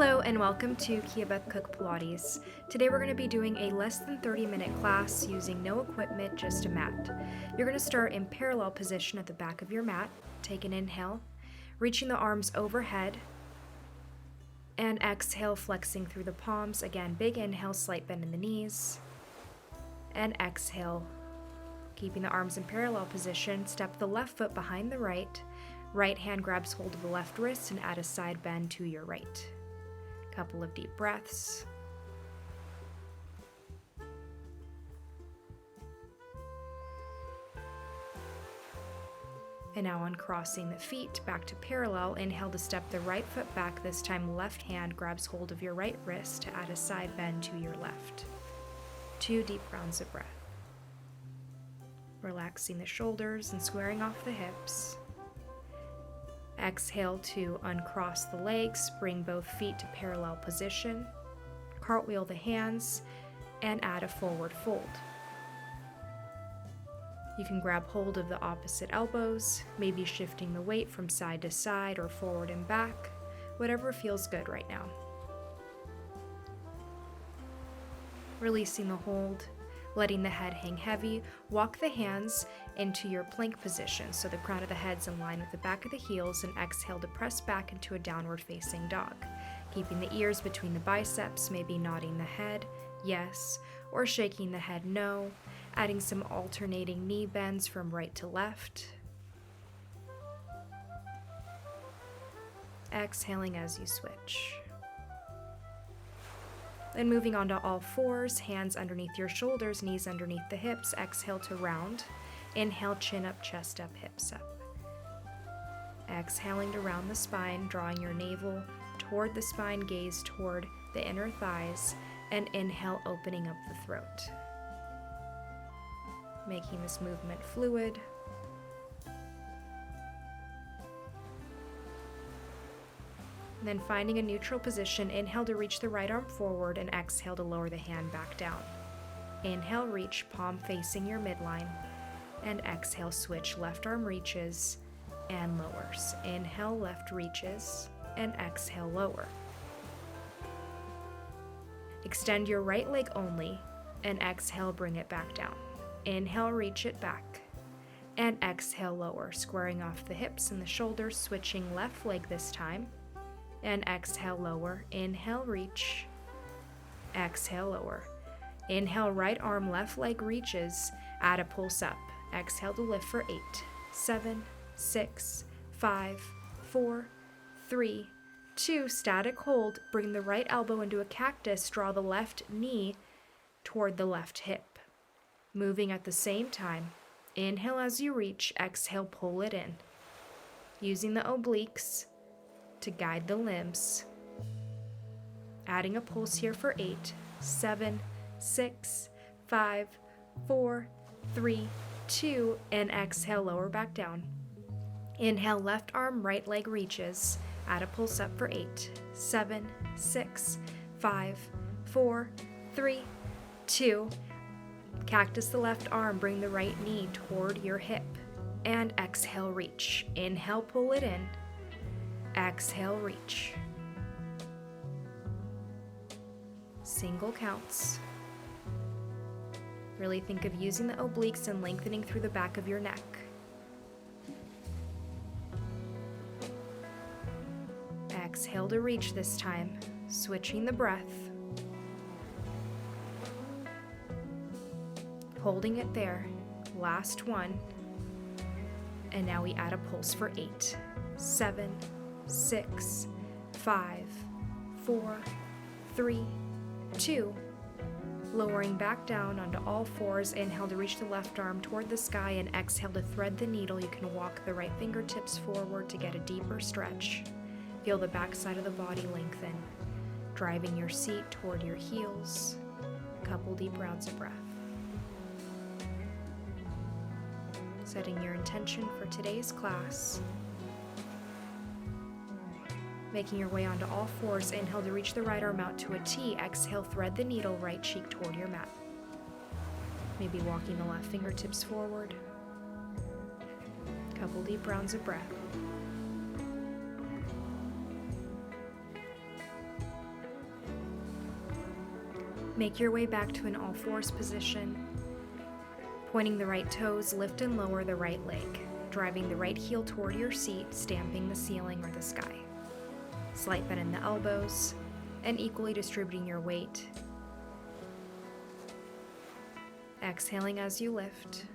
Hello and welcome to Kiabeth Cook Pilates. Today we're going to be doing a less than 30-minute class using no equipment, just a mat. You're going to start in parallel position at the back of your mat. Take an inhale, reaching the arms overhead, and exhale, flexing through the palms. Again, big inhale, slight bend in the knees, and exhale, keeping the arms in parallel position. Step the left foot behind the right. Right hand grabs hold of the left wrist and add a side bend to your right. Couple of deep breaths. And now uncrossing the feet, back to parallel. Inhale to step the right foot back. This time left hand grabs hold of your right wrist to add a side bend to your left. 2 deep rounds of breath. Relaxing the shoulders and squaring off the hips. Exhale to uncross the legs, bring both feet to parallel position, cartwheel the hands, and add a forward fold. You can grab hold of the opposite elbows, maybe shifting the weight from side to side or forward and back, whatever feels good right now. Releasing the hold, letting the head hang heavy, walk the hands into your plank position so the crown of the head's in line with the back of the heels, and exhale to press back into a downward facing dog. Keeping the ears between the biceps, maybe nodding the head, yes, or shaking the head, no. Adding some alternating knee bends from right to left. Exhaling as you switch. Then moving on to all fours, hands underneath your shoulders, knees underneath the hips. Exhale to round. Inhale, chin up, chest up, hips up. Exhaling to round the spine, drawing your navel toward the spine, gaze toward the inner thighs, and inhale, opening up the throat. Making this movement fluid. Then finding a neutral position, inhale to reach the right arm forward and exhale to lower the hand back down. Inhale, reach, palm facing your midline, and exhale, switch, left arm reaches and lowers. Inhale, left reaches, and exhale, lower. Extend your right leg only, and exhale, bring it back down. Inhale, reach it back, and exhale, lower, squaring off the hips and the shoulders, switching left leg this time. And exhale, lower. Inhale, reach. Exhale, lower. Inhale, right arm, left leg reaches. Add a pulse up. Exhale to lift for 8, 7, 6, 5, 4, 3, 2. Static hold. Bring the right elbow into a cactus. Draw the left knee toward the left hip. Moving at the same time. Inhale as you reach. Exhale, pull it in. Using the obliques to guide the limbs. Adding a pulse here for 8, 7, 6, 5, 4, 3, 2, and exhale, lower back down. Inhale, left arm, right leg reaches. Add a pulse up for 8, 7, 6, 5, 4, 3, 2. Cactus the left arm, bring the right knee toward your hip. And exhale, reach. Inhale, pull it in. Exhale, reach. Single counts. Really think of using the obliques and lengthening through the back of your neck. Exhale to reach this time, switching the breath. Holding it there. Last one. And now we add a pulse for 8, 7, 6, 5, 4, 3, 2. Lowering back down onto all fours. Inhale to reach the left arm toward the sky, and exhale to thread the needle. You can walk the right fingertips forward to get a deeper stretch. Feel the back side of the body lengthen, driving your seat toward your heels. Couple deep rounds of breath. Setting your intention for today's class. Making your way onto all fours, inhale to reach the right arm out to a T. Exhale, thread the needle, right cheek toward your mat. Maybe walking the left fingertips forward. Couple deep rounds of breath. Make your way back to an all fours position. Pointing the right toes, lift and lower the right leg, driving the right heel toward your seat, stamping the ceiling or the sky. Slight bend in the elbows, and equally distributing your weight. Exhaling as you lift.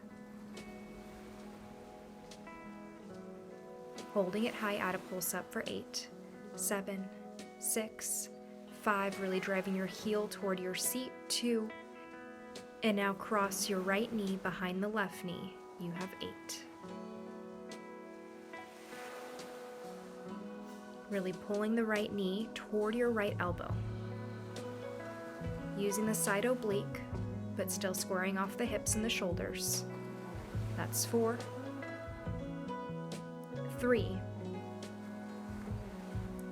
Holding it high, add a pulse up for 8, 7, 6, 5, really driving your heel toward your seat, 2, and now cross your right knee behind the left knee. You have 8. Really pulling the right knee toward your right elbow. Using the side oblique, but still squaring off the hips and the shoulders. That's 4, 3,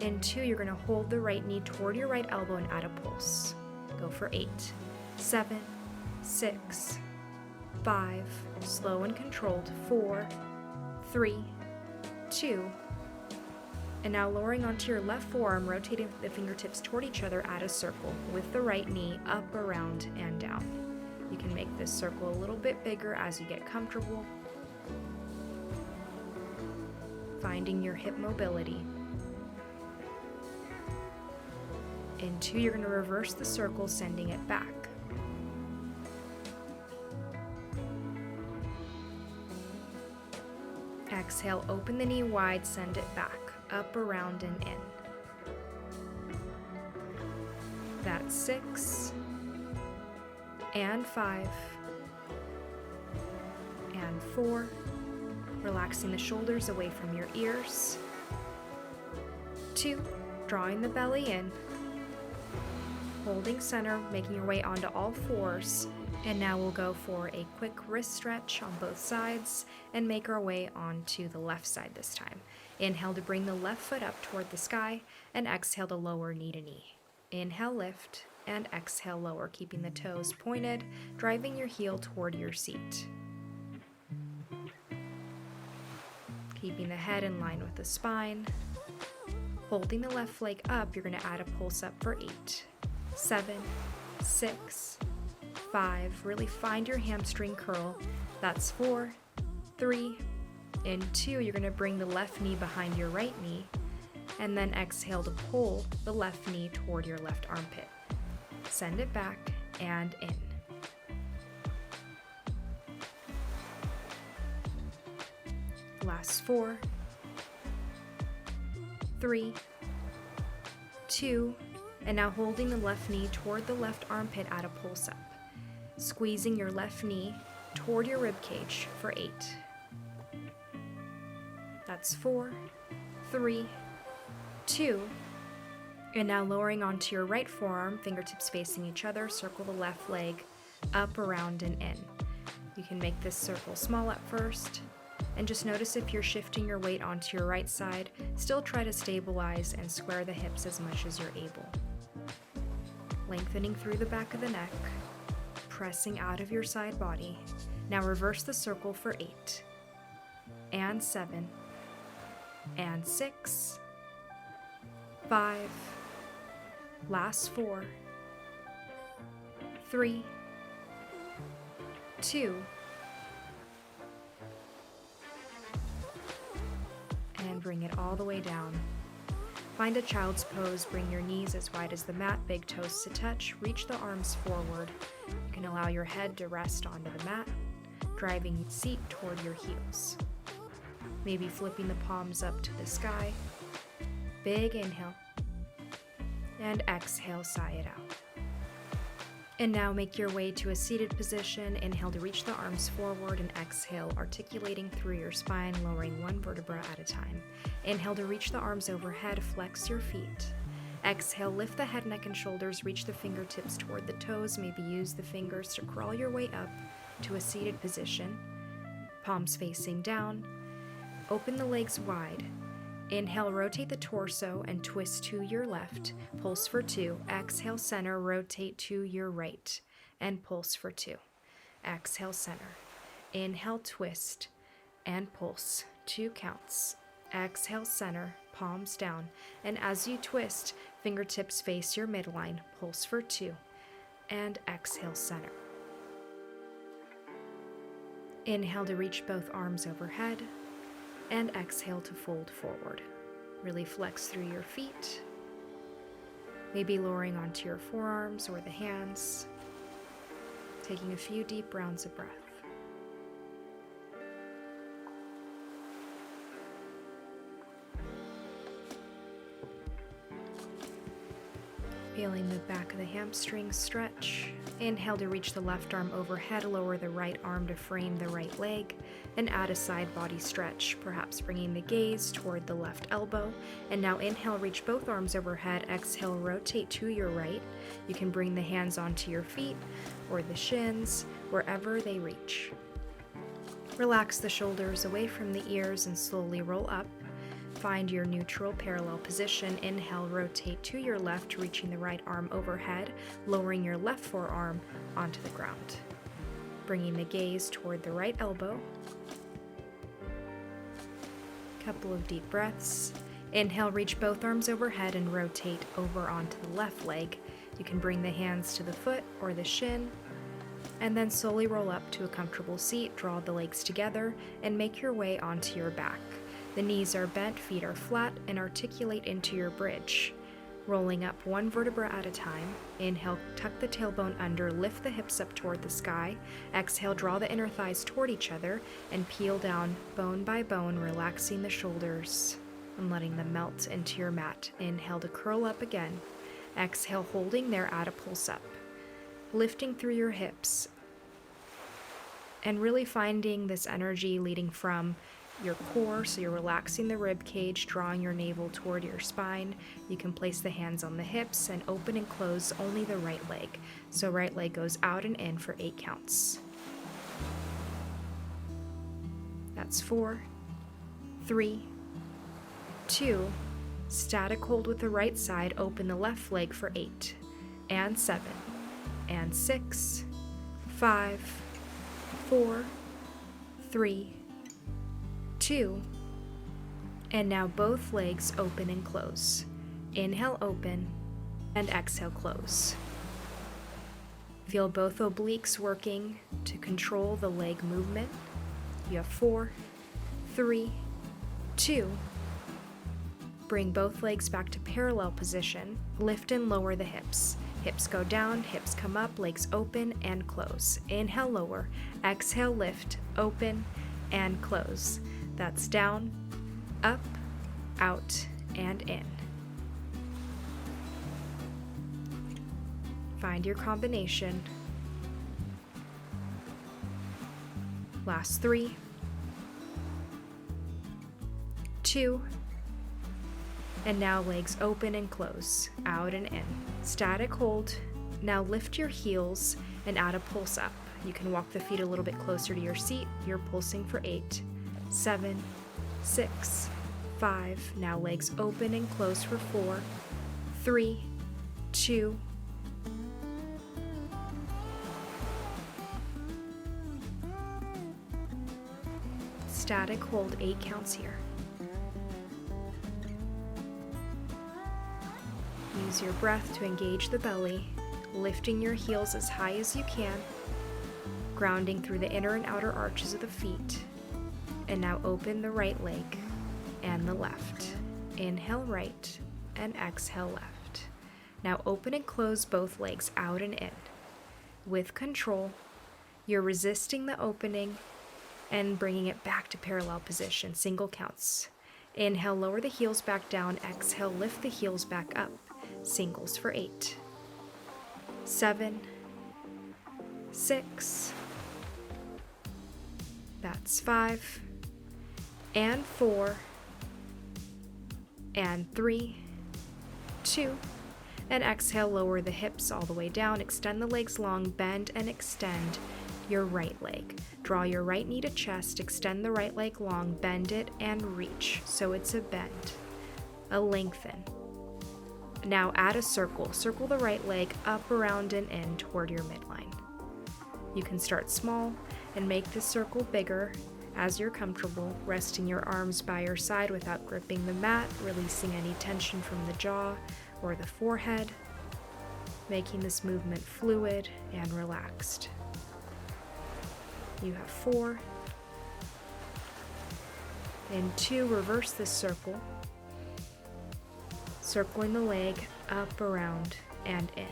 and 2, you're going to hold the right knee toward your right elbow and add a pulse. Go for 8, 7, 6, 5, slow and controlled, 4, 3, 2, and now lowering onto your left forearm, rotating the fingertips toward each other, add a circle with the right knee up, around, and down. You can make this circle a little bit bigger as you get comfortable. Finding your hip mobility. In 2, you're going to reverse the circle, sending it back. Exhale, open the knee wide, send it back, up, around, and in. That's 6, and 5, and 4. Relaxing the shoulders away from your ears. 2, drawing the belly in. Holding center, making your way onto all fours. And now we'll go for a quick wrist stretch on both sides and make our way onto the left side this time. Inhale to bring the left foot up toward the sky, and exhale to lower knee to knee. Inhale, lift, and exhale, lower, keeping the toes pointed, driving your heel toward your seat. Keeping the head in line with the spine. Holding the left leg up, you're going to add a pulse up for 8, 7, 6, 5. Really find your hamstring curl. That's 4, 3, and 2. You're going to bring the left knee behind your right knee, and then exhale to pull the left knee toward your left armpit. Send it back and in. Last 4, 3, 2, and now holding the left knee toward the left armpit, add a pulse up. Squeezing your left knee toward your rib cage for 8. That's 4, 3, 2, and now lowering onto your right forearm, fingertips facing each other, circle the left leg up, around, and in. You can make this circle small at first, and just notice if you're shifting your weight onto your right side. Still try to stabilize and square the hips as much as you're able. Lengthening through the back of the neck, pressing out of your side body. Now reverse the circle for 8, and 7, and 6, 5, last 4, 3, 2, and bring it all the way down. Find a child's pose, bring your knees as wide as the mat, big toes to touch, reach the arms forward. You can allow your head to rest onto the mat, driving your seat toward your heels. Maybe flipping the palms up to the sky. Big inhale, and exhale, sigh it out. And now make your way to a seated position. Inhale to reach the arms forward, and exhale, articulating through your spine, lowering one vertebra at a time. Inhale to reach the arms overhead, flex your feet. Exhale, lift the head, neck, and shoulders, reach the fingertips toward the toes. Maybe use the fingers to crawl your way up to a seated position. Palms facing down. Open the legs wide. Inhale, rotate the torso and twist to your left. Pulse for 2. Exhale, center, rotate to your right, and pulse for 2. Exhale, center. Inhale, twist, and pulse. 2 counts. Exhale, center, palms down. And as you twist, fingertips face your midline. Pulse for 2. and exhale, center. Inhale to reach both arms overhead, and exhale to fold forward. Really flex through your feet, maybe lowering onto your forearms or the hands, taking a few deep rounds of breath. Feeling the back of the hamstrings stretch. Inhale to reach the left arm overhead, lower the right arm to frame the right leg, and add a side body stretch, perhaps bringing the gaze toward the left elbow. And now inhale, reach both arms overhead. Exhale, rotate to your right. You can bring the hands onto your feet or the shins, wherever they reach. Relax the shoulders away from the ears and slowly roll up. Find your neutral parallel position. Inhale, rotate to your left, reaching the right arm overhead, lowering your left forearm onto the ground. Bringing the gaze toward the right elbow. Couple of deep breaths. Inhale, reach both arms overhead and rotate over onto the left leg. You can bring the hands to the foot or the shin, and then slowly roll up to a comfortable seat. Draw the legs together and make your way onto your back. The knees are bent, feet are flat, and articulate into your bridge. Rolling up one vertebra at a time. Inhale, tuck the tailbone under, lift the hips up toward the sky. Exhale, draw the inner thighs toward each other and peel down bone by bone, relaxing the shoulders and letting them melt into your mat. Inhale to curl up again. Exhale, holding there, add a pulse up. Lifting through your hips and really finding this energy leading from your core, so you're relaxing the rib cage, drawing your navel toward your spine. You can place the hands on the hips and open and close only the right leg. So right leg goes out and in for 8 counts. That's 4, 3, 2, static hold with the right side, open the left leg for 8, and 7, and 6, 5, 4, 3, 2, and now both legs open and close. Inhale, open, and exhale, close. Feel both obliques working to control the leg movement. You have 4, 3, 2. Bring both legs back to parallel position. Lift and lower the hips. Hips go down, hips come up, legs open and close. Inhale, lower. Exhale, lift, open, and close. That's down, up, out, and in. Find your combination. Last 3, 2, and now legs open and close, out and in. Static hold. Now lift your heels and add a pulse up. You can walk the feet a little bit closer to your seat. You're pulsing for 8, 7, 6, 5. Now legs open and close for 4, 3, 2. Static hold 8 counts here. Use your breath to engage the belly, lifting your heels as high as you can, grounding through the inner and outer arches of the feet. And now open the right leg and the left. Inhale right and exhale left. Now open and close both legs out and in. With control, you're resisting the opening and bringing it back to parallel position, single counts. Inhale, lower the heels back down. Exhale, lift the heels back up. Singles for 8, 7, 6, that's 5, and 4, and 3, 2, and exhale, lower the hips all the way down, extend the legs long, bend and extend your right leg. Draw your right knee to chest, extend the right leg long, bend it and reach, so it's a bend, a lengthen. Now add a circle. Circle the right leg up, around, and in toward your midline. You can start small and make the circle bigger as you're comfortable, resting your arms by your side without gripping the mat, releasing any tension from the jaw or the forehead. making this movement fluid and relaxed. You have 4. In 2, reverse this circle, circling the leg up, around, and in.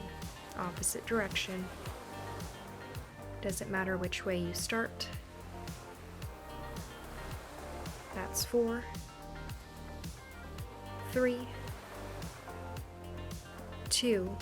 Opposite direction. Doesn't matter which way you start. That's 4, 3, 2,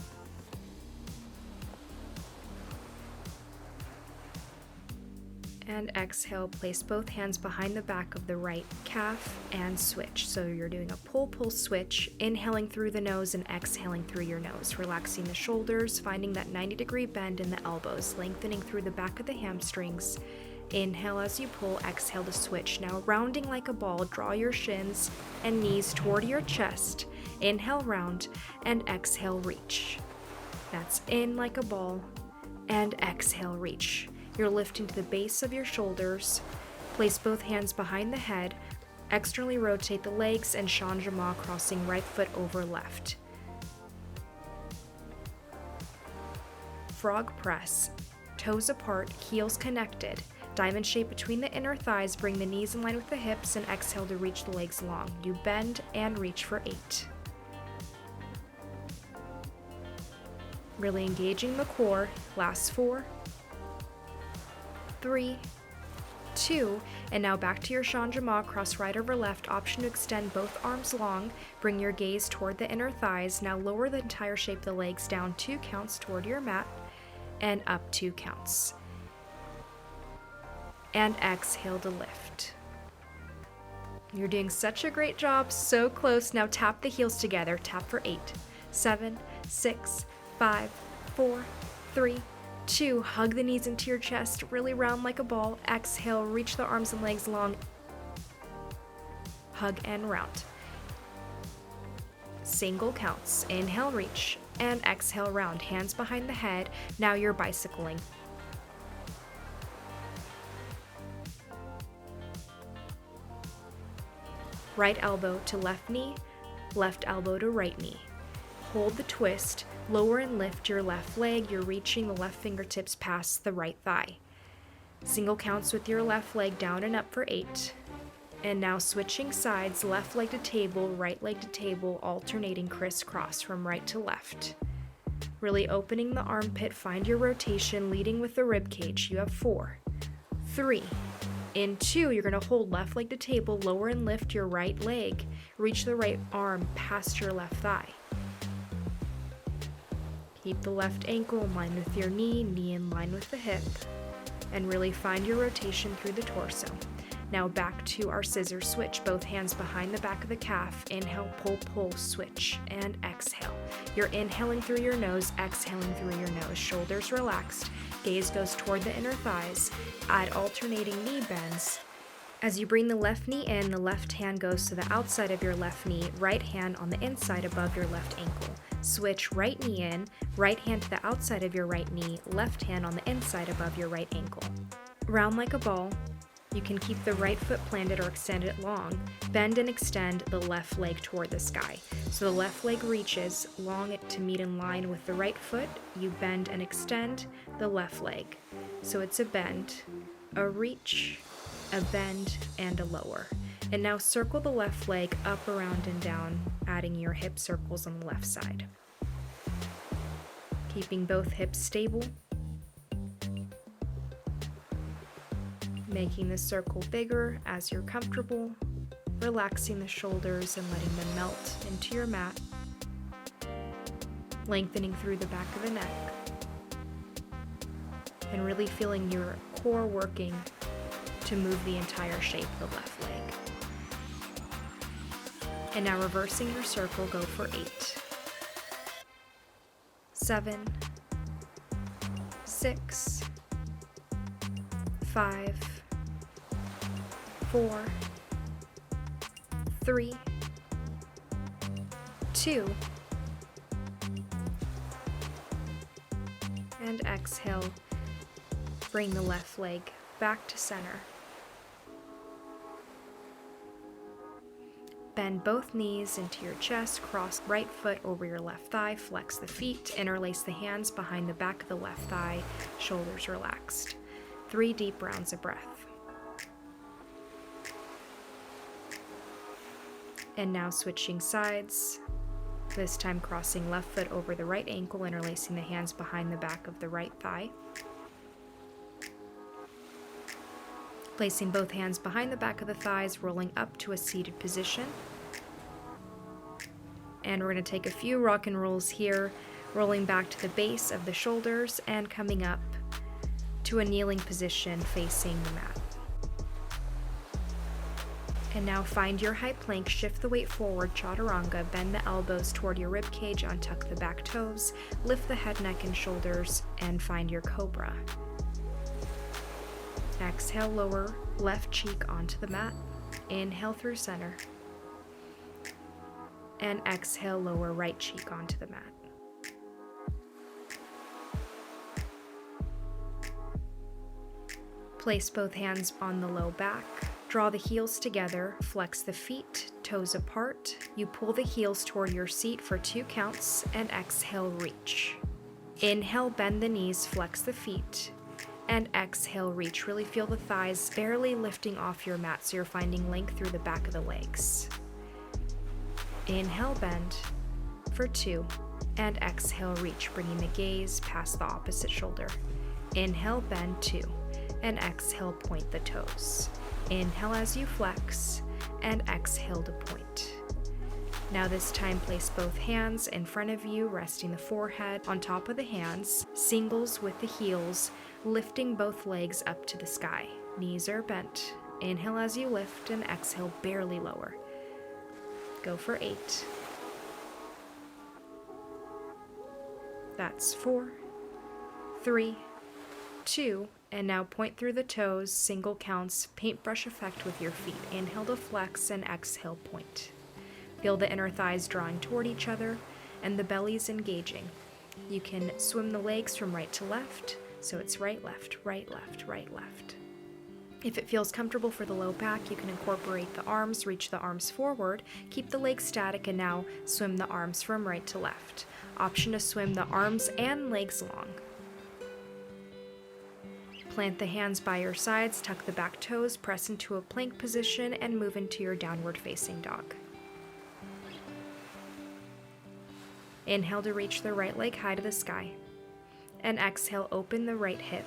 and exhale. Place both hands behind the back of the right calf and switch. So you're doing a pull-pull switch, inhaling through the nose and exhaling through your nose, relaxing the shoulders, finding that 90-degree bend in the elbows, lengthening through the back of the hamstrings. Inhale as you pull, exhale to switch. Now rounding like a ball, draw your shins and knees toward your chest. Inhale, round, and exhale, reach. That's in like a ball, and exhale, reach. You're lifting to the base of your shoulders. Place both hands behind the head. Externally rotate the legs and Chandrama, crossing right foot over left. Frog press. Toes apart, heels connected. Diamond shape between the inner thighs. Bring the knees in line with the hips and exhale to reach the legs long. You bend and reach for 8. Really engaging the core. Last 4, 3, 2, and now back to your Chandrama, cross right over left. Option to extend both arms long. Bring your gaze toward the inner thighs. Now lower the entire shape of the legs down 2 counts toward your mat and up 2 counts. And exhale to lift. You're doing such a great job, so close. Now tap the heels together. Tap for 8, 7, 6, 5, 4, 3, 2, hug the knees into your chest, really round like a ball. Exhale, reach the arms and legs long. Hug and round. Single counts. Inhale, reach, and exhale, round. Hands behind the head. Now you're bicycling. Right elbow to left knee, left elbow to right knee. Hold the twist, lower and lift your left leg. You're reaching the left fingertips past the right thigh. Single counts with your left leg down and up for 8. And now switching sides, left leg to table, right leg to table, alternating crisscross from right to left. Really opening the armpit, find your rotation, leading with the rib cage. You have 4, 3, in 2, you're going to hold left leg to table, lower and lift your right leg. Reach the right arm past your left thigh. Keep the left ankle in line with your knee, knee in line with the hip, and really find your rotation through the torso. Now back to our scissor switch, both hands behind the back of the calf. Inhale, pull, pull, switch, and exhale. You're inhaling through your nose, exhaling through your nose. Shoulders relaxed, gaze goes toward the inner thighs. Add alternating knee bends. As you bring the left knee in, the left hand goes to the outside of your left knee, right hand on the inside above your left ankle. Switch right knee in, right hand to the outside of your right knee, left hand on the inside above your right ankle. Round like a ball. You can keep the right foot planted or extend it long. Bend and extend the left leg toward the sky. So the left leg reaches long to meet in line with the right foot. You bend and extend the left leg. So it's a bend, a reach, a bend, and a lower. And now circle the left leg up, around, and down, adding your hip circles on the left side. Keeping both hips stable. Making the circle bigger as you're comfortable, relaxing the shoulders and letting them melt into your mat, lengthening through the back of the neck, and really feeling your core working to move the entire shape of the left leg. And now reversing your circle, go for 8, 7, 6, 5, 4, 3, 2, and exhale. Bring the left leg back to center. Bend both knees into your chest, cross right foot over your left thigh, flex the feet, interlace the hands behind the back of the left thigh, shoulders relaxed. 3 deep rounds of breath. And now switching sides, this time crossing left foot over the right ankle, interlacing the hands behind the back of the right thigh. Placing both hands behind the back of the thighs, rolling up to a seated position. And we're going to take a few rock and rolls here, rolling back to the base of the shoulders and coming up to a kneeling position facing the mat. And now find your high plank, shift the weight forward, chaturanga, bend the elbows toward your rib cage, untuck the back toes, lift the head, neck, and shoulders, and find your cobra. Exhale, lower left cheek onto the mat. Inhale through center. And exhale, lower right cheek onto the mat. Place both hands on the low back. Draw the heels together, flex the feet, toes apart. You pull the heels toward your seat for 2 counts, and exhale, reach. Inhale, bend the knees, flex the feet. And exhale, reach. Really feel the thighs barely lifting off your mat so you're finding length through the back of the legs. Inhale, bend for 2. And exhale, reach, bringing the gaze past the opposite shoulder. Inhale, bend 2. And exhale, point the toes. Inhale as you flex, and exhale to point. Now this time, place both hands in front of you, resting the forehead on top of the hands, singles with the heels, lifting both legs up to the sky. Knees are bent. Inhale as you lift, and exhale, barely lower. Go for 8. That's 4, 3, 2, and now point through the toes, single counts, paintbrush effect with your feet. Inhale to flex, and exhale, point. Feel the inner thighs drawing toward each other and the bellies engaging. You can swim the legs from right to left, so it's right, left, right, left, right, left. If it feels comfortable for the low back, you can incorporate the arms, reach the arms forward, keep the legs static, and now swim the arms from right to left. Option to swim the arms and legs long. Plant the hands by your sides, tuck the back toes, press into a plank position, and move into your downward facing dog. Inhale to reach the right leg high to the sky. And exhale, open the right hip,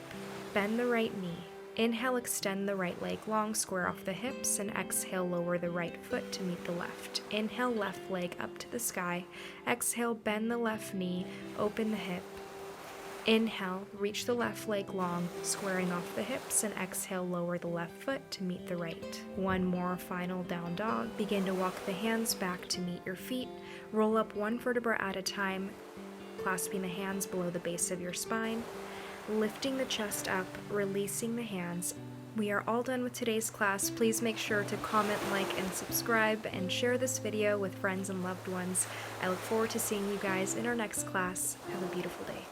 bend the right knee. Inhale, extend the right leg long, square off the hips, and exhale, lower the right foot to meet the left. Inhale, left leg up to the sky. Exhale, bend the left knee, open the hip. Inhale, reach the left leg long, squaring off the hips, and exhale, lower the left foot to meet the right. One more final down dog. Begin to walk the hands back to meet your feet. Roll up 1 vertebra at a time, clasping the hands below the base of your spine, lifting the chest up, releasing the hands. We are all done with today's class. Please make sure to comment, like, and subscribe, and share this video with friends and loved ones. I look forward to seeing you guys in our next class. Have a beautiful day.